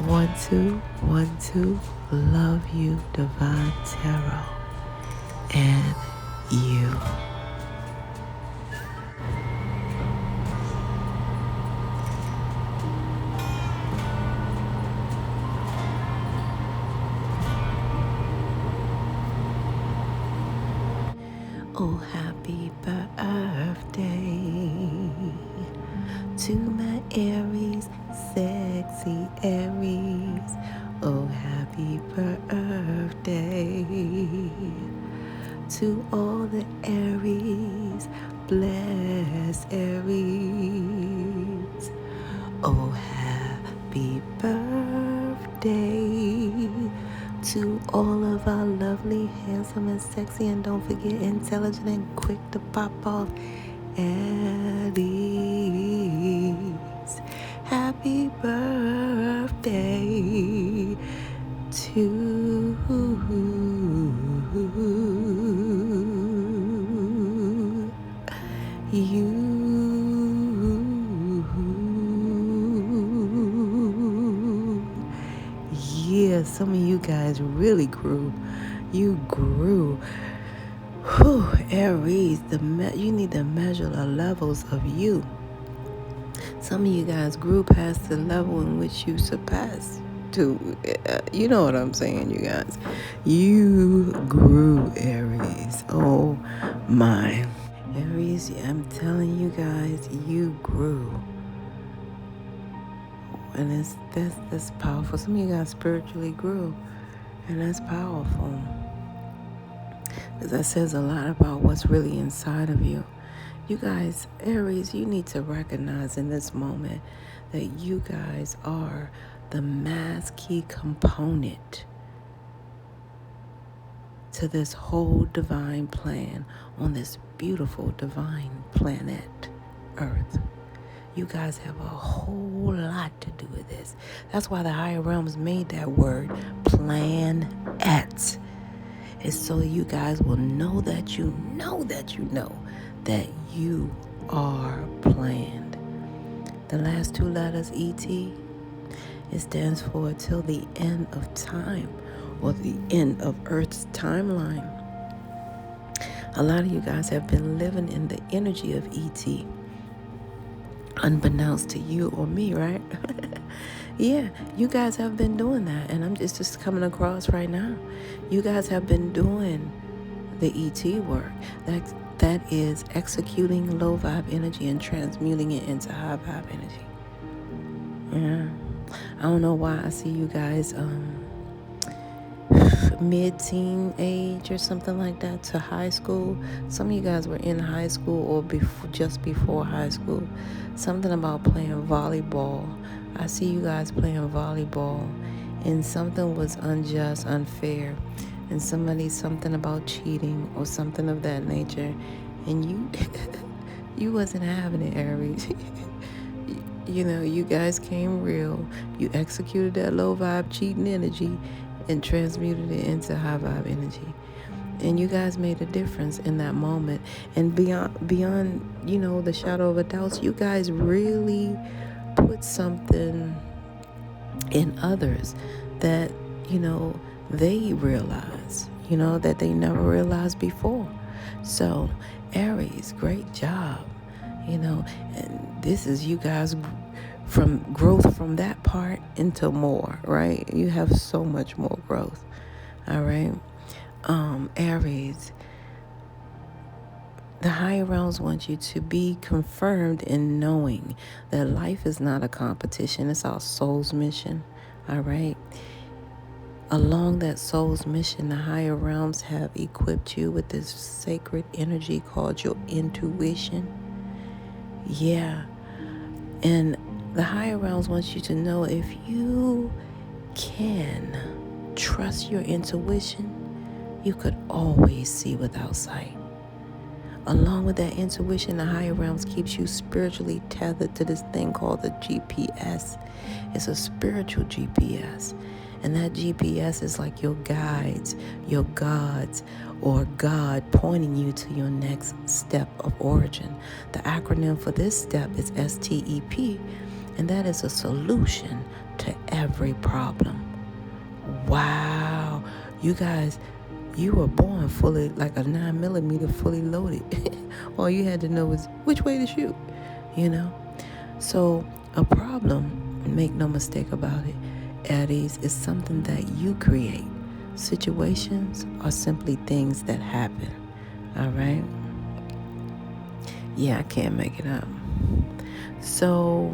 1 2 1 2. Love you, Divine Tarot, and you. Oh, happy birthday to my Aries, sexy Aries. Oh, happy birthday to all the Aries, bless Aries. Oh, happy birthday to all of our lovely, handsome, and sexy, and don't forget, intelligent and quick to pop off Aries. Happy birthday to you. Yeah, some of you guys really grew. You grew. Whew, Aries, you need to measure the levels of you. Some of you guys grew past the level in which you surpassed to. You know what I'm saying, you guys. You grew, Aries. Oh my. Aries, I'm telling you guys, you grew. And that's powerful. Some of you guys spiritually grew, and that's powerful. Because that says a lot about what's really inside of you. You guys, Aries, you need to recognize in this moment that you guys are the mass key component to this whole divine plan on this beautiful divine planet, Earth. You guys have a whole lot to do with this. That's why the higher realms made that word, planet. It's so you guys will know that you know that you know that you are planned. The last two letters, E.T., it stands for till the end of time, or the end of Earth's timeline. A lot of you guys have been living in the energy of E.T., unbeknownst to you or me, right? Yeah, you guys have been doing that, and I'm just coming across right now. You guys have been doing the ET work. That is executing low vibe energy and transmuting it into high vibe energy. Yeah, I don't know why I see you guys mid-teen age or something like that to high school. Some of you guys were in high school or just before high school. Something about playing volleyball. I see you guys playing volleyball, and something was unjust, unfair, and something about cheating or something of that nature, and you wasn't having it, Aries. You know, you guys came real. You executed that low vibe cheating energy and transmuted it into high vibe energy. And you guys made a difference in that moment. And beyond, the shadow of a doubt, you guys really put something in others that, they realize, that they never realized before. So, Aries, great job. And this is you guys from growth from that part into more, right? You have so much more growth. All right. Aries, the higher realms want you to be confirmed in knowing that life is not a competition. It's our soul's mission. All right. Along that soul's mission, the higher realms have equipped you with this sacred energy called your intuition. Yeah. And the higher realms want you to know, if you can trust your intuition, you could always see without sight. Along with that intuition, the higher realms keeps you spiritually tethered to this thing called the GPS. It's a spiritual GPS. And that GPS is like your guides, your gods, or God pointing you to your next step of origin. The acronym for this step is STEP, and that is a solution to every problem. Wow. You guys, you were born fully, like a 9mm fully loaded. All you had to know was which way to shoot, you know? So a problem, make no mistake about it, Aries, is something that you create. Situations are simply things that happen. All right? Yeah, I can't make it up. So,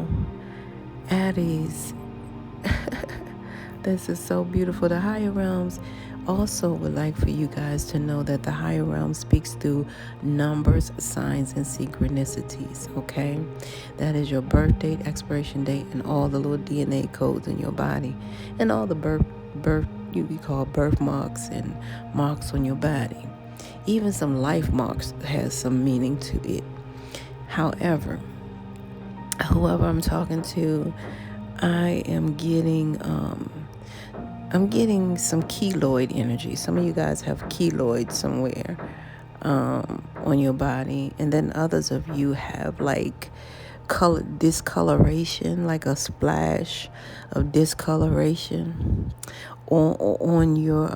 Aries, this is so beautiful. The higher realms also would like for you guys to know that the higher realm speaks through numbers, signs, and synchronicities, okay? That is your birth date, expiration date, and all the little DNA codes in your body, and all the birth you call birthmarks and marks on your body. Even some life marks has some meaning to it. However, whoever I'm talking to, I am getting some keloid energy. Some of you guys have keloid somewhere on your body, and then others of you have like discoloration, like a splash of discoloration on your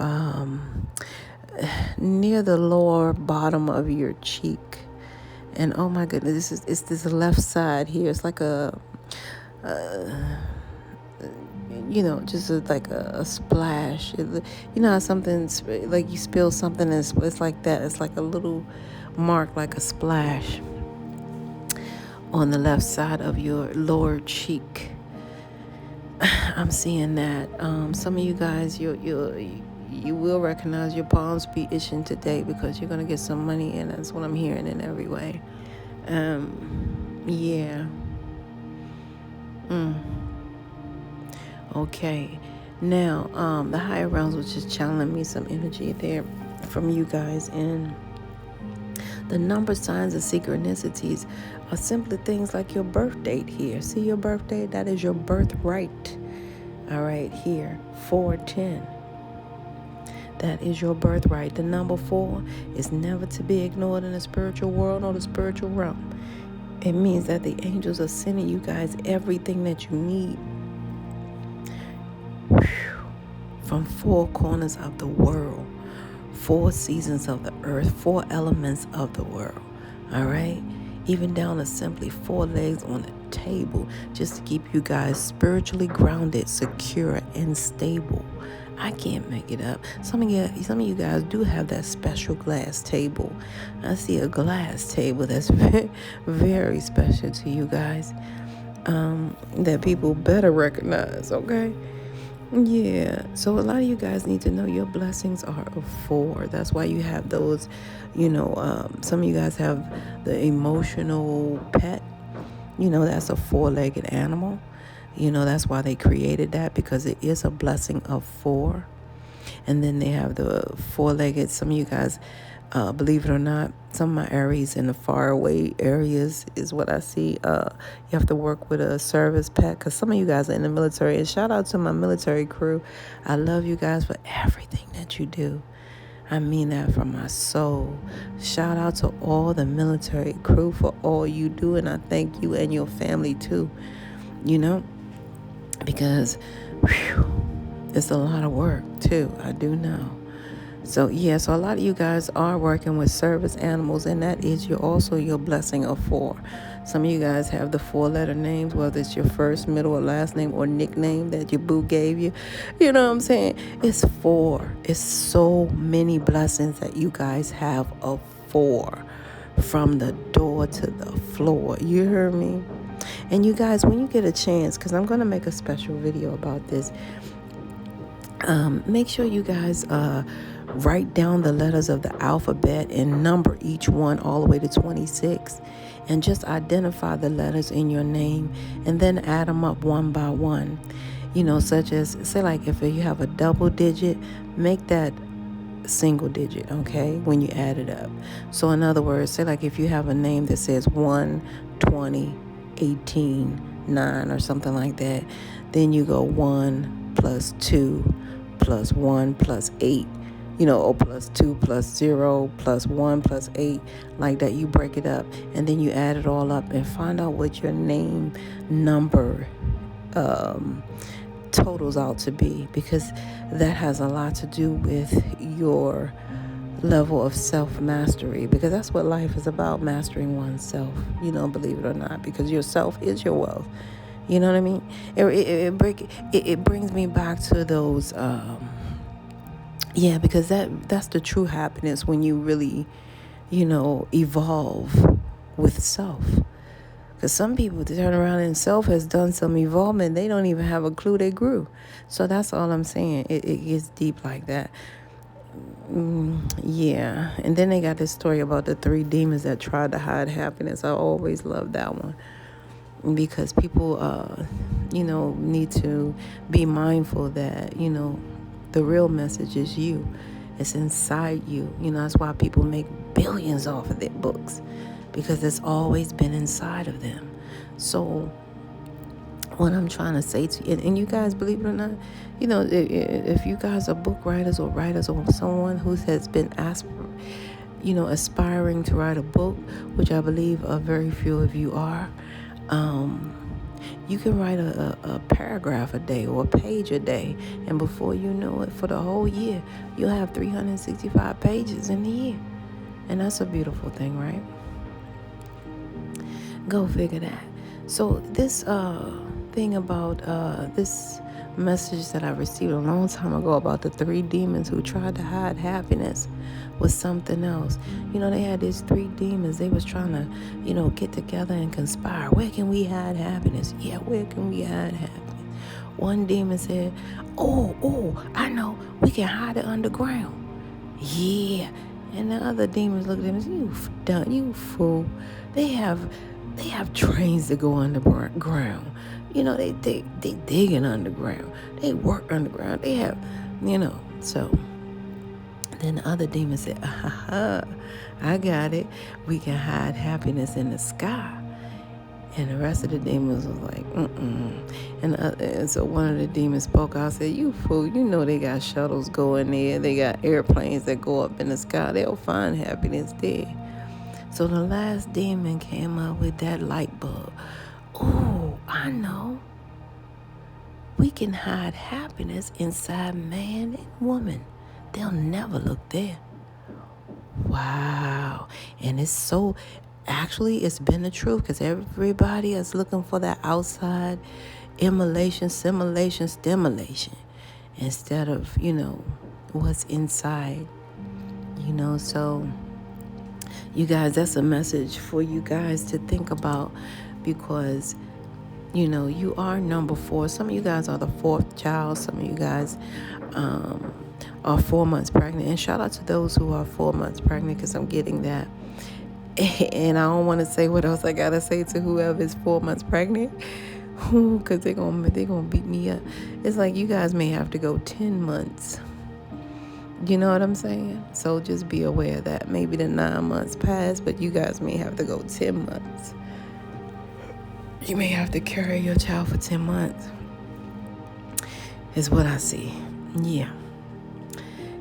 near the lower bottom of your cheek. And oh my goodness, it's this left side here. It's like just like a splash. You know how something's like you spill something and it's like that. It's like a little mark, like a splash on the left side of your lower cheek. I'm seeing that. Some of you guys, you will recognize your palms be itching today because you're gonna get some money in. That's what I'm hearing in every way. Yeah. Okay. Now, the higher realms was just channeling me some energy there from you guys, and the number, signs, and synchronicities are simply things like your birth date here. See your birth date? That is your birthright. All right, here, 410. That is your birthright. The number 4 is never to be ignored in the spiritual world or the spiritual realm. It means that the angels are sending you guys everything that you need from 4 corners of the world, 4 seasons of the earth, 4 elements of the world. All right? Even down to simply 4 legs on a table, just to keep you guys spiritually grounded, secure, and stable. I can't make it up. Some of you guys do have that special glass table. I see a glass table that's very, very special to you guys, that people better recognize, okay? Yeah, so a lot of you guys need to know your blessings are of 4. That's why you have those, some of you guys have the emotional pet. That's a 4-legged animal. That's why they created that, because it is a blessing of 4. And then they have the 4-legged. Some of you guys, believe it or not, some of my Aries in the faraway areas is what I see. You have to work with a service pet, because some of you guys are in the military. And shout out to my military crew. I love you guys for everything that you do. I mean that from my soul. Shout out to all the military crew for all you do. And I thank you and your family too. Because it's a lot of work too. I do know. So so a lot of you guys are working with service animals, and that is also your blessing of 4. Some of you guys have the 4-letter names, whether it's your first, middle, or last name, or nickname that your boo gave you. You know what I'm saying? It's 4. It's so many blessings that you guys have of 4, from the door to the floor. You heard me? And you guys, when you get a chance, because I'm going to make a special video about this, make sure you guys write down the letters of the alphabet and number each one all the way to 26, and just identify the letters in your name and then add them up one by one. Such as, say, like if you have a double digit, make that single digit, okay, when you add it up. So in other words, say like if you have a name that says 1, 20, 18, 9 or something like that, then you go 1 plus 2 plus 1 plus 8, or plus 2 plus 0 plus 1 plus 8, like that. You break it up and then you add it all up and find out what your name number totals out to be, because that has a lot to do with your level of self-mastery, because that's what life is about, mastering oneself, believe it or not, because yourself is your wealth. You know what I mean? It brings me back to those, because that's the true happiness, when you really, evolve with self. Because some people turn around and self has done some evolvement. They don't even have a clue they grew. So that's all I'm saying. It gets deep like that. Yeah. And then they got this story about the 3 demons that tried to hide happiness. I always love that one. Because people, need to be mindful that, the real message is you. It's inside you. That's why people make billions off of their books, because it's always been inside of them. So what I'm trying to say to you, and you guys, believe it or not, if you guys are book writers or writers, or someone who has been aspiring to write a book, which I believe a very few of you are, you can write a paragraph a day or a page a day, and before you know it, for the whole year, you'll have 365 pages in the year. And that's a beautiful thing, right? Go figure that. So this thing about this message that I received a long time ago about the 3 demons who tried to hide happiness was something else. They had these 3 demons. They was trying to, get together and conspire. Where can we hide happiness? Yeah, where can we hide happiness? One demon said, oh, I know. We can hide it underground. Yeah. And the other demons looked at him and said, you fool. They have trains that go underground. They digging underground. They work underground. They have, so then the other demon said, I got it. We can hide happiness in the sky. And the rest of the demons was like, And so one of the demons spoke out and said, you fool, they got shuttles going there. They got airplanes that go up in the sky. They'll find happiness there. So the last demon came up with that light bulb. Oh, I know. We can hide happiness inside man and woman. They'll never look there. Wow. And it's been the truth, because everybody is looking for that outside immolation, simulation, stimulation, instead of, what's inside, so you guys, that's a message for you guys to think about, because, you are number 4. Some of you guys are the 4th child. Some of you guys are 4 months pregnant. And shout out to those who are 4 months pregnant, because I'm getting that. And I don't want to say what else I got to say to whoever is 4 months pregnant, because they're gonna beat me up. It's like you guys may have to go 10 months. You know what I'm saying? So just be aware of that. Maybe the 9 months pass, but you guys may have to go 10 months. You may have to carry your child for 10 months. Is what I see. Yeah.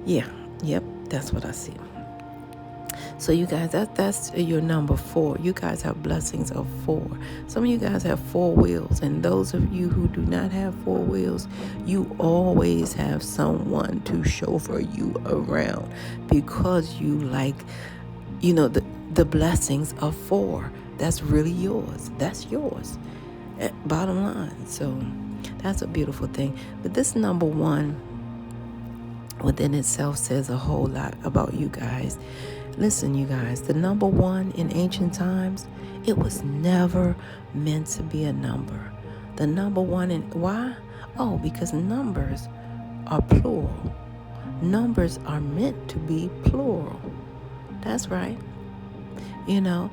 Yep, that's what I see. So you guys, that's your number 4. You guys have blessings of 4. Some of you guys have 4 wheels, and those of you who do not have 4 wheels, you always have someone to chauffeur you around, because you like, the blessings of 4. That's really yours. That's yours. Bottom line. So that's a beautiful thing. But this number 1 within itself says a whole lot about you guys. Listen, you guys, the number 1 in ancient times, it was never meant to be a number. The number 1 why? Oh, because numbers are plural. Numbers are meant to be plural. That's right. And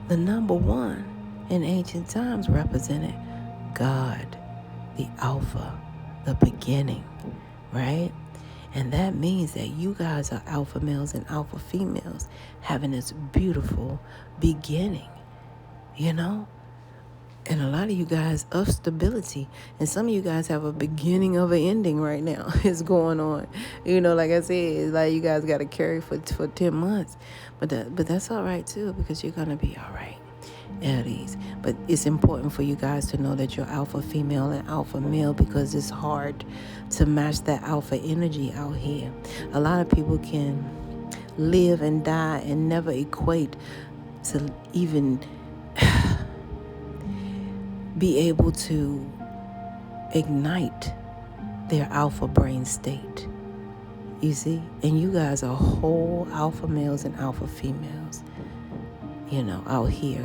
the number 1 in ancient times represented God, the Alpha, the beginning, right? And that means that you guys are alpha males and alpha females having this beautiful beginning, And a lot of you guys of stability. And some of you guys have a beginning of an ending right now. It's going on. Like I said, it's like you guys got to carry for 10 months. But that's all right, too, because you're going to be all right. Aries. But it's important for you guys to know that you're alpha female and alpha male, because it's hard to match that alpha energy out here. A lot of people can live and die and never equate to even be able to ignite their alpha brain state. You see? And you guys are whole alpha males and alpha females, out here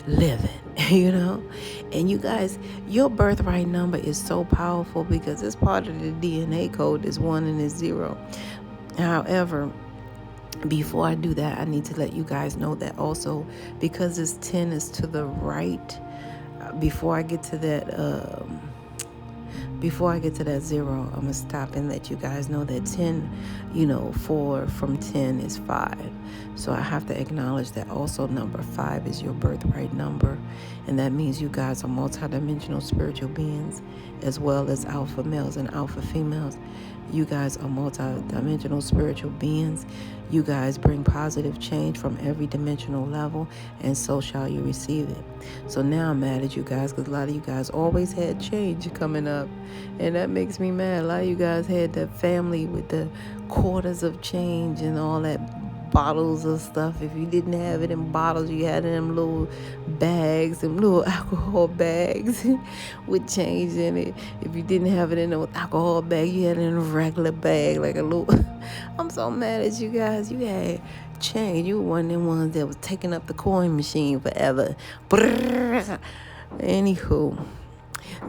living, And you guys, your birthright number is so powerful because it's part of the DNA code. It's 1 and it's 0. However, before I do that, I need to let you guys know that also, because this 10 is to the right, before I get to that 0, I'm going to stop and let you guys know that 10, 4 from 10 is 5. So I have to acknowledge that also number 5 is your birthright number. And that means you guys are multidimensional spiritual beings, as well as alpha males and alpha females. You guys are multidimensional spiritual beings. You guys bring positive change from every dimensional level, and so shall you receive it. So now I'm mad at you guys because a lot of you guys always had change coming up, and that makes me mad. A lot of you guys had that family with the quarters of change and all that bottles of stuff. If you didn't have it in bottles, you had it in them little bags, them little alcohol bags with change in it. If you didn't have it in an alcohol bag, you had it in a regular bag, like a little. I'm so mad at you guys. You had change. You were one of them ones that was taking up the coin machine forever. Anywho,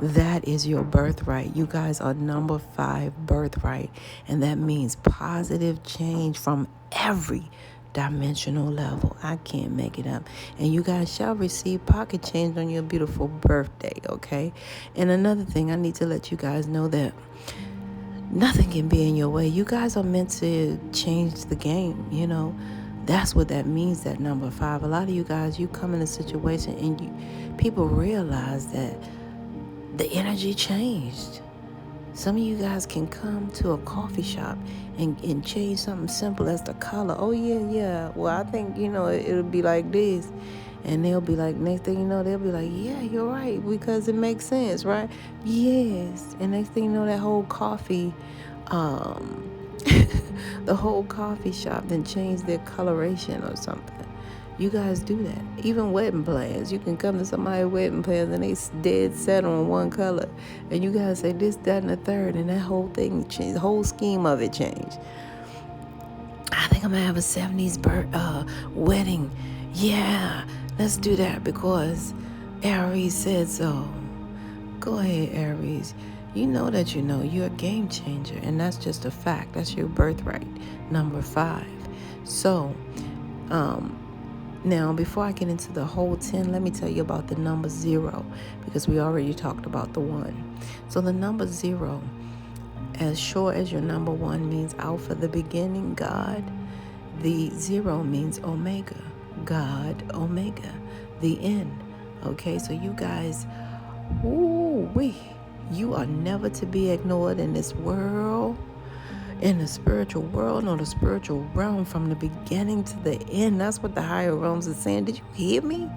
that is your birthright. You guys are number 5 birthright, and that means positive change from every dimensional level. I can't make it up. And you guys shall receive pocket change on your beautiful birthday, okay? And another thing, I need to let you guys know that nothing can be in your way. You guys are meant to change the game, That's what that means, that number 5. A lot of you guys, you come in a situation and people realize that the energy changed. Some of you guys can come to a coffee shop and change something simple as the color. Oh, yeah. Well, I think, it'll be like this. And they'll be like, next thing you know, they'll be like, yeah, you're right, because it makes sense, right? Yes. And next thing you know, that whole coffee, the whole coffee shop then changed their coloration or something. You guys do that. Even wedding plans. You can come to somebody's wedding plans and they dead set on one color. And you guys say this, that, and the third. And that whole thing changed. The whole scheme of it changed. I think I'm going to have a 70s wedding. Yeah, let's do that because Aries said so. Go ahead, Aries. You know that you're a game changer. And that's just a fact. That's your birthright. Number 5. So, now, before I get into the whole 10, let me tell you about the number 0, because we already talked about the 1. So the number 0, as sure as your number 1 means Alpha, the beginning, God, the 0 means Omega, God, Omega, the end. Okay, so you guys, you are never to be ignored in this world. In the spiritual world or the spiritual realm, from the beginning to the end. That's what the higher realms are saying. Did you hear me?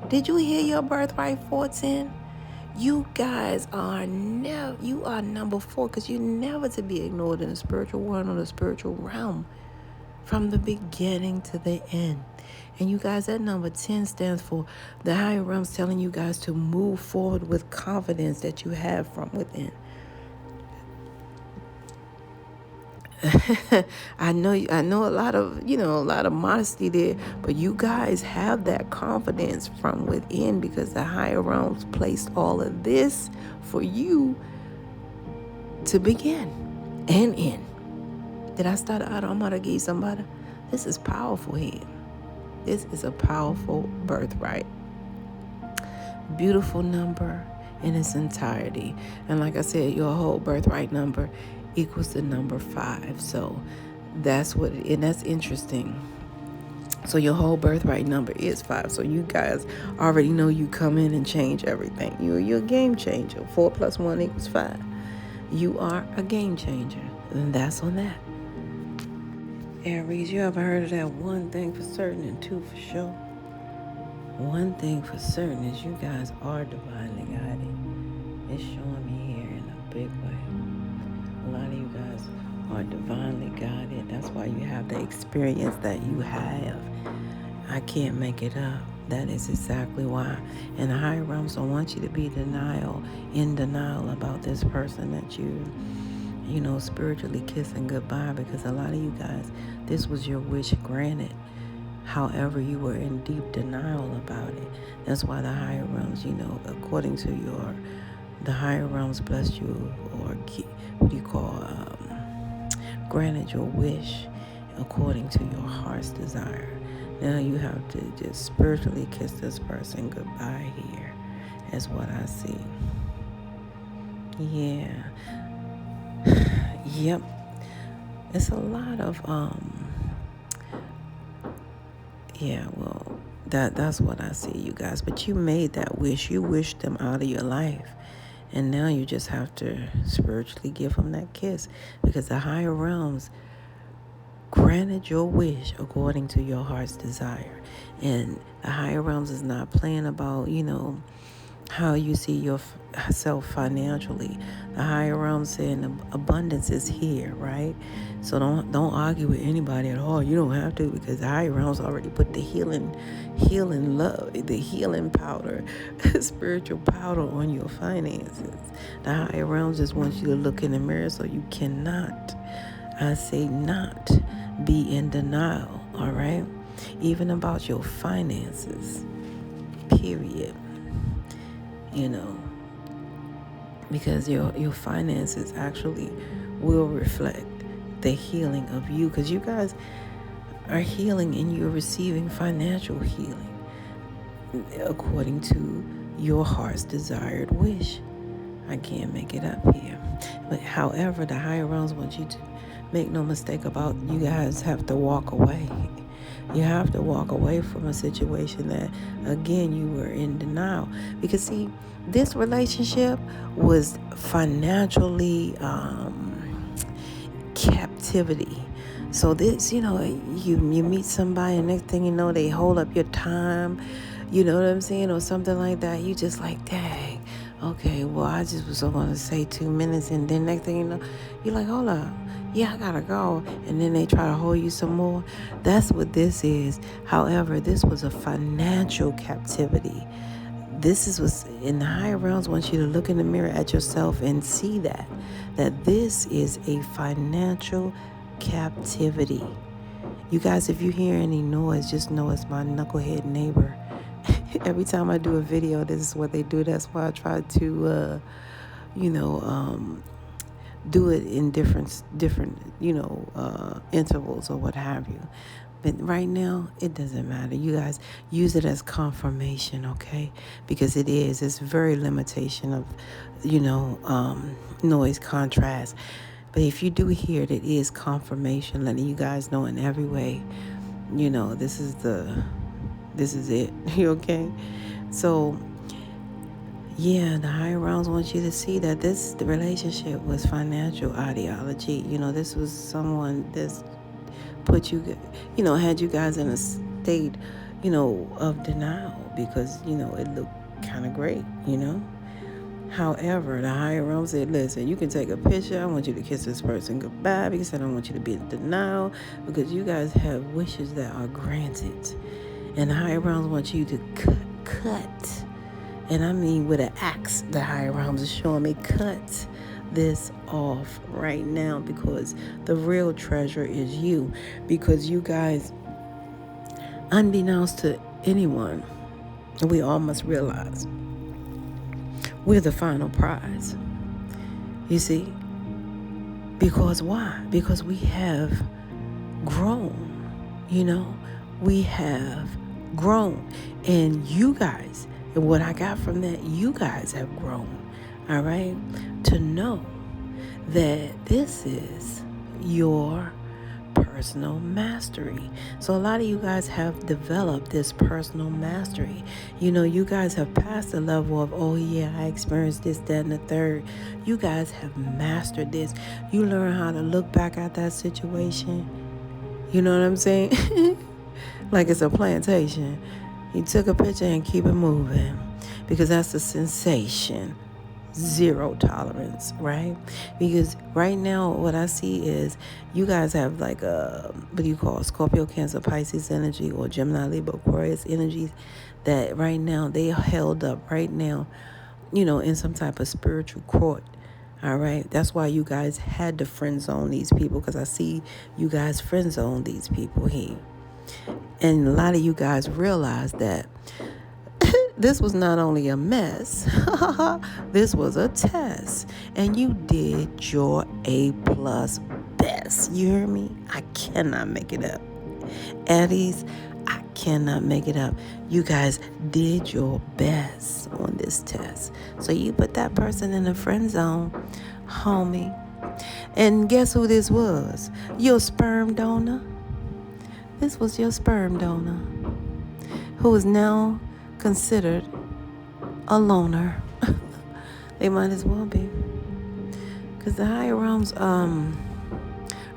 Did you hear your birthright 410? You guys are number 4, because you're never to be ignored in the spiritual world or the spiritual realm, from the beginning to the end. And you guys, that number 10 stands for the higher realms telling you guys to move forward with confidence that you have from within. I know a lot of modesty there, but you guys have that confidence from within, because the higher realms placed all of this for you to begin and end. Did I start out? I'm going to give somebody. This is powerful here. This is a powerful birthright. Beautiful number in its entirety. And like I said, your whole birthright number equals the number 5. So that's that's interesting. So your whole birthright number is 5. So you guys already know you come in and change everything. You're a game changer. 4 + 1 = 5. You are a game changer. And that's on that. Aries, you ever heard of that 1 thing for certain and 2 for sure? One thing for certain is you guys are divinely guided. It's showing me here in a big way. A lot of you guys are divinely guided. That's why you have the experience that you have. I can't make it up. That is exactly why. And the higher realms don't want you to be in denial about this person that spiritually kissing goodbye, because a lot of you guys, this was your wish granted. However, you were in deep denial about it. That's why the higher realms, according to the higher realms blessed you, or what do you call, granted your wish according to your heart's desire. Now you have to just spiritually kiss this person goodbye here, is what I see. Yeah. Yep. It's a lot of, that's what I see, you guys. But you made that wish. You wished them out of your life. And now you just have to spiritually give them that kiss, because the higher realms granted your wish according to your heart's desire. And the higher realms is not playing about, how you see yourself financially. The higher realms saying abundance is here, right? So don't argue with anybody at all. You don't have to, because the higher realms already put the healing love, the healing powder, spiritual powder on your finances. The higher realms just want you to look in the mirror, so you cannot, I say not, be in denial, all right? Even about your finances, period. Because your finances actually will reflect the healing of you, because you guys are healing and you're receiving financial healing according to your heart's desired wish. I can't make it up here. But however, the higher realms want you to make no mistake about, you guys have to walk away. You have to walk away from a situation that, again, you were in denial. Because, see, this relationship was financially captivity. So this, you meet somebody, and next thing you know, they hold up your time, you know what I'm saying, or something like that. You just like, dang, okay, well, I just was going to say 2 minutes, and then next thing you know, you're like, hold up. Yeah, I gotta go. And then they try to hold you some more. That's what this is. However, this was a financial captivity. This is what's in the higher realms want you to look in the mirror at yourself and see that this is a financial captivity. You guys, if you hear any noise, just know it's my knucklehead neighbor. Every time I do a video, this is what they do. That's why I try to, do it in different intervals or what have you. But right now, it doesn't matter. You guys use it as confirmation, okay? Because it's very limitation of, noise contrast. But if you do hear it, it is confirmation, letting you guys know in every way, this is it. You okay? So, yeah, the higher realms want you to see that the relationship was financial ideology. This was someone that's put you, had you guys in a state, of denial, because, it looked kind of great, However, the higher realms said, listen, you can take a picture. I want you to kiss this person goodbye, because I don't want you to be in denial, because you guys have wishes that are granted. And the higher realms want you to cut. And I mean with an axe, the higher realms is showing me, cut this off right now, because the real treasure is you. Because you guys, unbeknownst to anyone, we all must realize we're the final prize. You see? Because why? Because we have grown, we have grown. And you guys, and what I got from that, you guys have grown, all right? To know that this is your personal mastery. So a lot of you guys have developed this personal mastery. You guys have passed the level of, oh yeah, I experienced this, that, and the third. You guys have mastered this. You learn how to look back at that situation. You know what I'm saying? Like it's a plantation. You took a picture and keep it moving, because that's the sensation. Zero tolerance, right? Because right now what I see is you guys have like a, what do you call, Scorpio, Cancer, Pisces energy, or Gemini, Libra, Aquarius energies, that right now they are held up right now, in some type of spiritual court. All right, that's why you guys had to friend zone these people, because I see you guys friend zone these people here. And a lot of you guys realize that this was not only a mess, this was a test. And you did your A+ best. You hear me? I cannot make it up. Aries, I cannot make it up. You guys did your best on this test. So you put that person in the friend zone, homie. And guess who this was? Your sperm donor. This was your sperm donor, who is now considered a loner. They might as well be, because the higher realms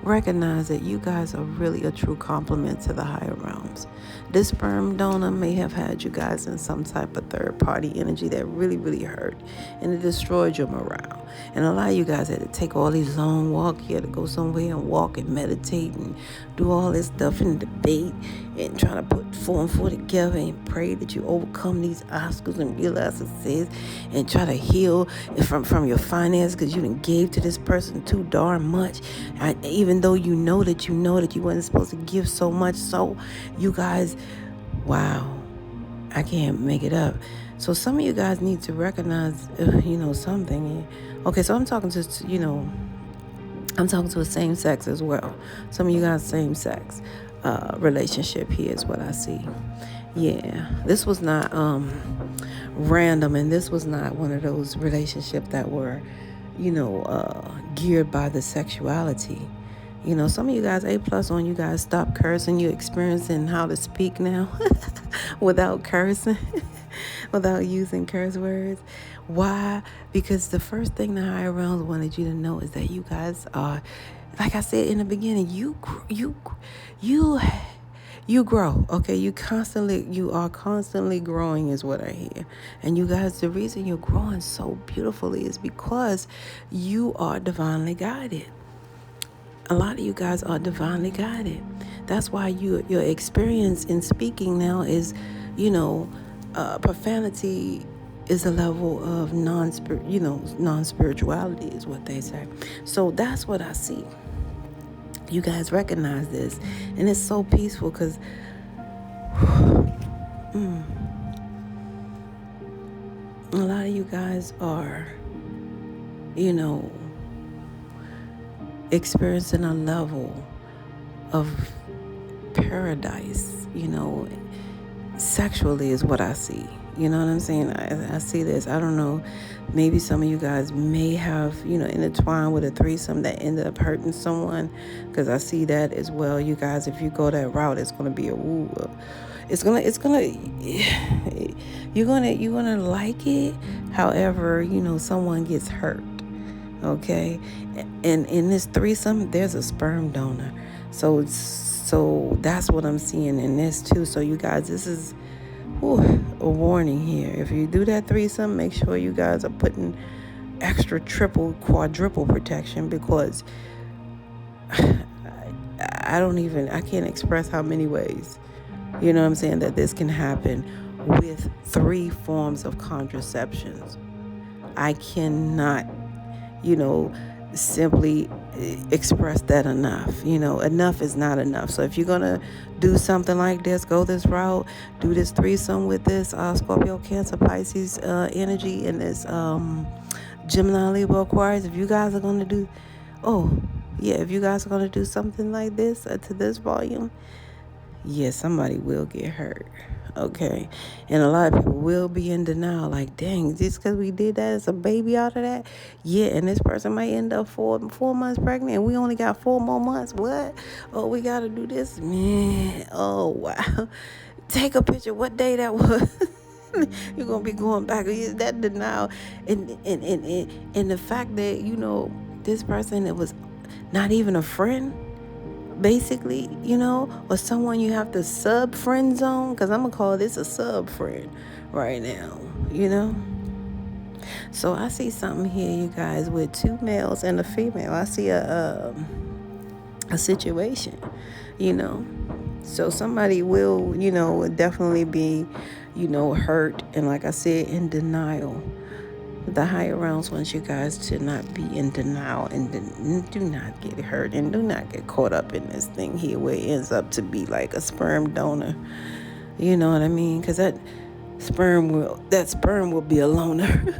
recognize that you guys are really a true compliment to the higher realms. This sperm donor may have had you guys in some type of third party energy that really, really hurt, and it destroyed your morale. And a lot of you guys had to take all these long walks. You had to go somewhere and walk and meditate and do all this stuff and debate and try to put 4 and 4 together and pray that you overcome these obstacles and realize success, and try to heal from your finance, because you done gave to this person too darn much, even though you know that you wasn't supposed to give so much. So you guys, wow, I can't make it up. So some of you guys need to recognize, something. Okay, so I'm talking to a same sex as well. Some of you guys same sex relationship here is what I see. Yeah, this was not random, and this was not one of those relationships that were, geared by the sexuality. Some of you guys, A+ on you guys, stop cursing. You experiencing how to speak now without cursing, without using curse words. Why? Because the first thing the higher realms wanted you to know is that you guys are, like I said in the beginning, you grow, okay? You are constantly growing is what I hear. And you guys, the reason you're growing so beautifully is because you are divinely guided. A lot of you guys are divinely guided. That's why your experience in speaking now is, profanity is a level of non-spirituality is what they say. So that's what I see. You guys recognize this, and it's so peaceful, because a lot of you guys are, experiencing a level of paradise, sexually is what I see. You know what I'm saying? I see this. I don't know. Maybe some of you guys may have, intertwined with a threesome that ended up hurting someone, because I see that as well. You guys, if you go that route, it's going to be you're gonna like it. However, someone gets hurt. Okay, and in this threesome, there's a sperm donor. So that's what I'm seeing in this too. So you guys, this is a warning here. If you do that threesome, make sure you guys are putting extra, triple, quadruple protection, because I can't express how many ways, you know what I'm saying, that this can happen with 3 forms of contraceptions. I cannot, simply express that enough. Enough is not enough. So if you're going to do something like this, go this route, do this threesome with this Scorpio, Cancer, Pisces energy, and this Gemini, Libra, Aquarius. If you guys are going to do, if you guys are going to do something like this to this volume, somebody will get hurt. Okay, and a lot of people will be in denial, like, dang, just because we did that as a baby out of that, and this person might end up 4 months pregnant, and we only got 4 more months. What? Oh, we got to do this, man. Oh, wow. Take a picture what day that was. You're gonna be going back. That denial, and the fact that this person, it was not even a friend. basically, or someone you have to sub friend zone, because I'm going to call this a sub friend right now. So I see something here, you guys, with two males and a female. I see a situation, So somebody will, definitely be, hurt. And like I said, in denial. The higher realms want you guys to not be in denial and do not get hurt and do not get caught up in this thing here where it ends up to be like a sperm donor. You know what I mean? Because that sperm will be a loner.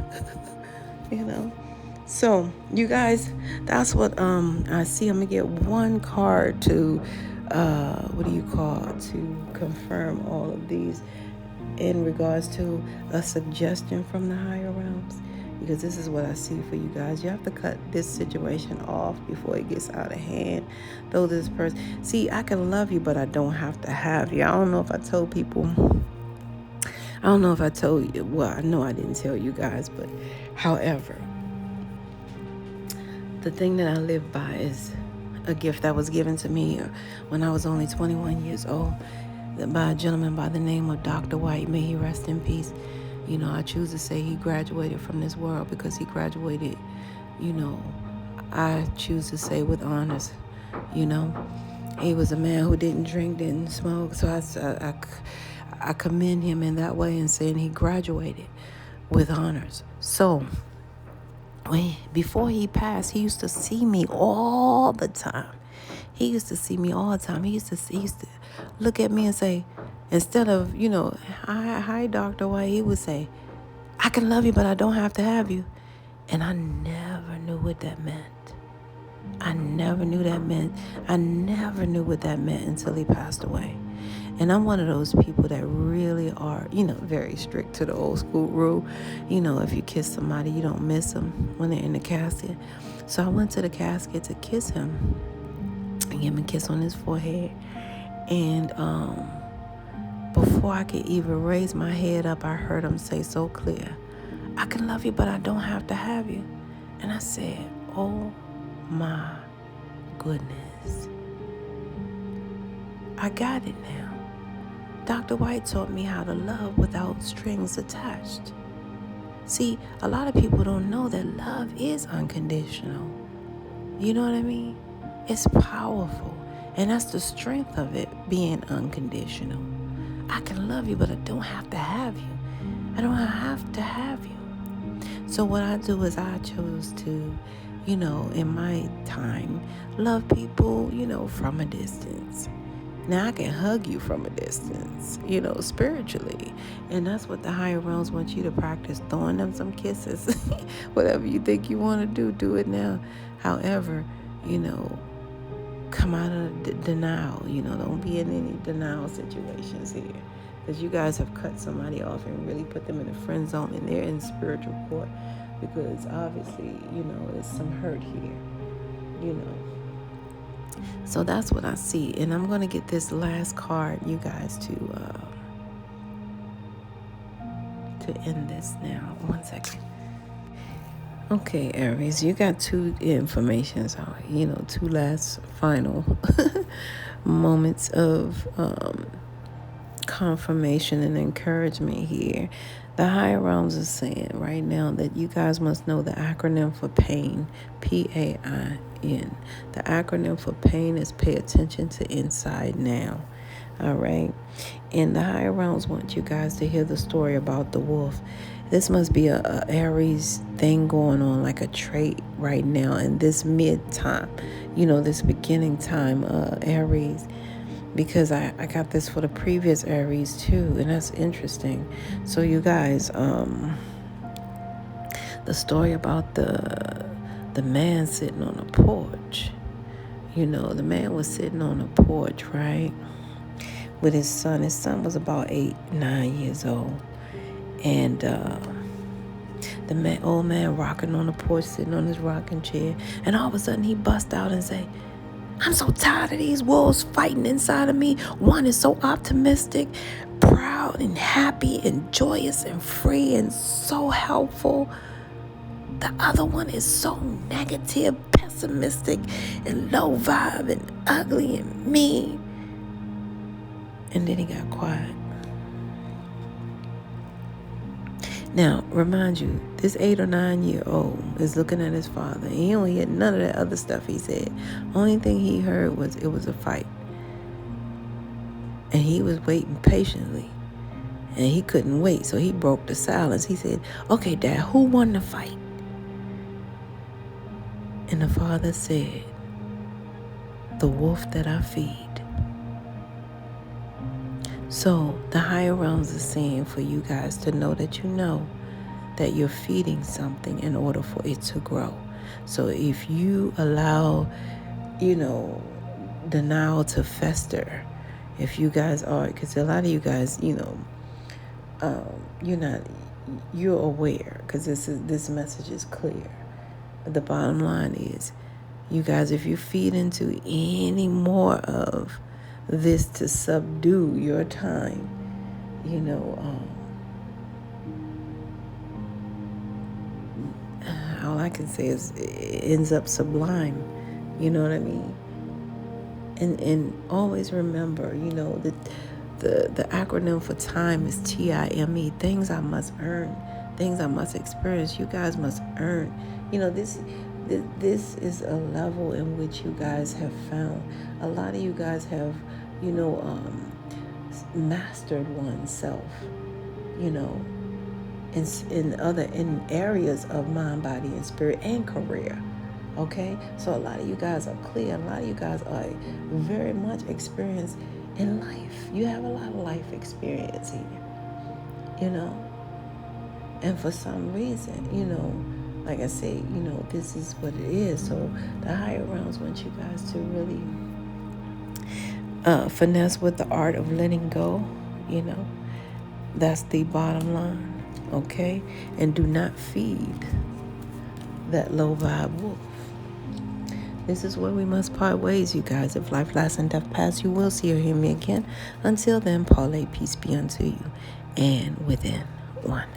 So you guys, that's what I see. I'm gonna get one card to to confirm all of these in regards to a suggestion from the higher realms, because this is what I see for you guys. You have to cut this situation off before it gets out of hand. Though this person, see, I can love you, but I don't have to have you. I don't know if I told you. Well, I know I didn't tell you guys, but however, the thing that I live by is a gift that was given to me when I was only 21 years old by a gentleman by the name of Dr. White. May he rest in peace. I choose to say he graduated from this world because he graduated, I choose to say with honors. He was a man who didn't drink, didn't smoke. So I commend him in that way and saying he graduated with honors. So before he passed, he used to see me all the time. He used to look at me and say, instead of, hi, Dr. White, he would say, I can love you, but I don't have to have you. And I never knew what that meant. I never knew what that meant until he passed away. And I'm one of those people that really are, very strict to the old school rule. If you kiss somebody, you don't miss them when they're in the casket. So I went to the casket to kiss him and give him a kiss on his forehead. And before I could even raise my head up, I heard him say so clear, I can love you, but I don't have to have you. And I said, oh my goodness. I got it now. Dr. White taught me how to love without strings attached. See, a lot of people don't know that love is unconditional. You know what I mean? It's powerful. And that's the strength of it, being unconditional. I can love you, but I don't have to have you. I don't have to have you. So what I do is I chose to, in my time, love people, from a distance. Now I can hug you from a distance, spiritually. And that's what the higher realms want you to practice, throwing them some kisses. Whatever you think you want to do it now. However, come out of denial. Don't be in any denial situations here. Because you guys have cut somebody off and really put them in a friend zone, and they're in spiritual court. Because obviously, there's some hurt here, So that's what I see. And I'm going to get this last card, you guys, to end this now. 1 second. Okay, Aries, you got two informations, two last final moments of confirmation and encouragement here. The higher realms are saying right now that you guys must know the acronym for pain, PAIN. The acronym for pain is pay attention to inside now. All right. And the higher realms want you guys to hear the story about the wolf. This must be a Aries thing going on, like a trait right now in this mid-time, this beginning time, Aries. Because I got this for the previous Aries too, and that's interesting. So you guys, the story about the man sitting on a porch. The man was sitting on a porch, right, with his son. His son was about 8-9 years old, and the old man rocking on the porch, sitting on his rocking chair, and all of a sudden he bust out and say, I'm so tired of these wolves fighting inside of me. One is so optimistic, proud and happy and joyous and free and so helpful. The other one is so negative, pessimistic, and low vibe, and ugly, and mean. And then he got quiet. Now, remind you, this 8 or 9 year old is looking at his father. And he don't hear none of that other stuff he said. Only thing he heard was it was a fight. And he was waiting patiently. And he couldn't wait, so he broke the silence. He said, "Okay, Dad, who won the fight?" And the father said, "The wolf that I feed." So the higher realms are saying for you guys to know that you know that you're feeding something in order for it to grow. So if you allow, denial to fester, if you guys are, because a lot of you guys, you're aware, because this message is clear. The bottom line is, you guys, if you feed into any more of this to subdue your time, all I can say is it ends up sublime. You know what I mean? And always remember, the acronym for time is TIME. Things I must earn, things I must experience. You guys must earn. This is a level in which you guys have found. A lot of you guys have, mastered oneself, in areas of mind, body, and spirit, and career. Okay, so a lot of you guys are clear. A lot of you guys are very much experienced in life. You have a lot of life experience here, and for some reason, like I say, this is what it is. So the higher realms want you guys to really finesse with the art of letting go. That's the bottom line. Okay, and do not feed that low vibe wolf. This is where we must part ways, you guys. If life, lasts, and death pass, you will see or hear me again. Until then, Paulette, peace be unto you, and within one.